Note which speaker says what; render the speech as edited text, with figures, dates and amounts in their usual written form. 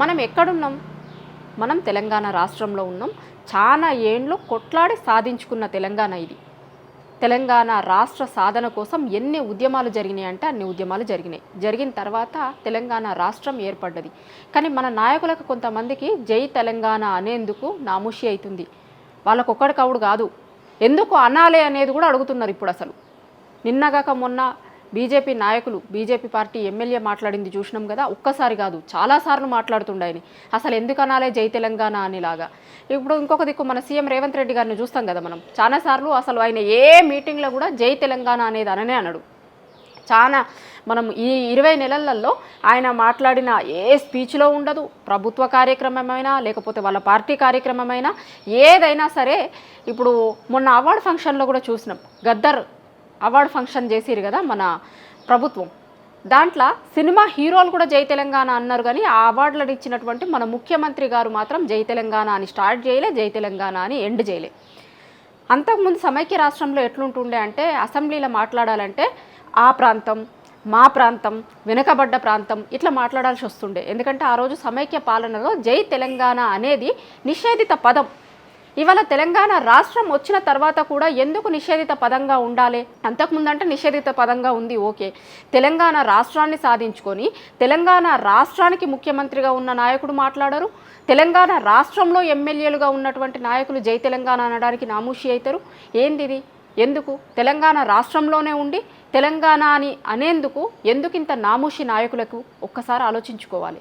Speaker 1: మనం ఎక్కడున్నాం? మనం తెలంగాణ రాష్ట్రంలో ఉన్నాం. చాలా ఏండ్లు కొట్లాడి సాధించుకున్న తెలంగాణ ఇది. తెలంగాణ రాష్ట్ర సాధన కోసం ఎన్ని ఉద్యమాలు జరిగినాయి అంటే అన్ని ఉద్యమాలు జరిగినాయి. జరిగిన తర్వాత తెలంగాణ రాష్ట్రం ఏర్పడ్డది. కానీ మన నాయకులకు కొంతమందికి జై తెలంగాణ అనేందుకు నామూషి అవుతుంది. వాళ్ళకొక్కడికవుడు కాదు, ఎందుకు అనాలే అనేది కూడా అడుగుతున్నారు ఇప్పుడు. అసలు నిన్నగాక మొన్న బీజేపీ నాయకులు, బీజేపీ పార్టీ ఎమ్మెల్యే మాట్లాడింది చూసినాం కదా. ఒక్కసారి కాదు, చాలాసార్లు మాట్లాడుతుండయని. అసలు ఎందుకు అనాలే జై తెలంగాణ అనేలాగా. ఇప్పుడు ఇంకొక దిక్కు మన సీఎం రేవంత్ రెడ్డి గారిని చూస్తాం కదా మనం. చాలాసార్లు అసలు ఆయన ఏ మీటింగ్లో కూడా జై తెలంగాణ అనేది అననే అనడు. చాలా మనం ఈ 20 నెలలలో ఆయన మాట్లాడిన ఏ స్పీచ్లో ఉండదు. ప్రభుత్వ కార్యక్రమమైనా లేకపోతే వాళ్ళ పార్టీ కార్యక్రమమైనా ఏదైనా సరే. ఇప్పుడు మొన్న అవార్డు ఫంక్షన్లో కూడా చూసినాం. గద్దర్ అవార్డు ఫంక్షన్ చేసిరు కదా మన ప్రభుత్వం. దాంట్లో సినిమా హీరోలు కూడా జై తెలంగాణ అన్నారు. కానీ ఆ అవార్డులను ఇచ్చినటువంటి మన ముఖ్యమంత్రి గారు మాత్రం జై తెలంగాణ అని స్టార్ట్ చేయలే, జై తెలంగాణ అని ఎండ్ చేయలే. అంతకుముందు సమైక్య రాష్ట్రంలో ఎట్లుంటుండే అంటే అసెంబ్లీలో మాట్లాడాలంటే ఆ ప్రాంతం, మా ప్రాంతం, వెనుకబడ్డ ప్రాంతం ఇట్లా మాట్లాడాల్సి వస్తుండే. ఎందుకంటే ఆ రోజు సమైక్య పాలనలో జై తెలంగాణ అనేది నిషేధిత పదం. ఇవాళ తెలంగాణ రాష్ట్రం వచ్చిన తర్వాత కూడా ఎందుకు నిషేధిత పదంగా ఉండాలి? అంతకుముందు అంటే నిషేధిత పదంగా ఉంది, ఓకే. తెలంగాణ రాష్ట్రాన్ని సాధించుకొని తెలంగాణ రాష్ట్రానికి ముఖ్యమంత్రిగా ఉన్న నాయకుడు మాట్లాడరు. తెలంగాణ రాష్ట్రంలో ఎమ్మెల్యేలుగా ఉన్నటువంటి నాయకులు జై తెలంగాణ అనడానికి నామూషి అవుతారు. ఏంది ఇది? ఎందుకు? తెలంగాణ రాష్ట్రంలోనే ఉండి తెలంగాణ అని అనేందుకు ఎందుకు ఇంత నామూషి నాయకులకు ఒక్కసారి ఆలోచించుకోవాలి.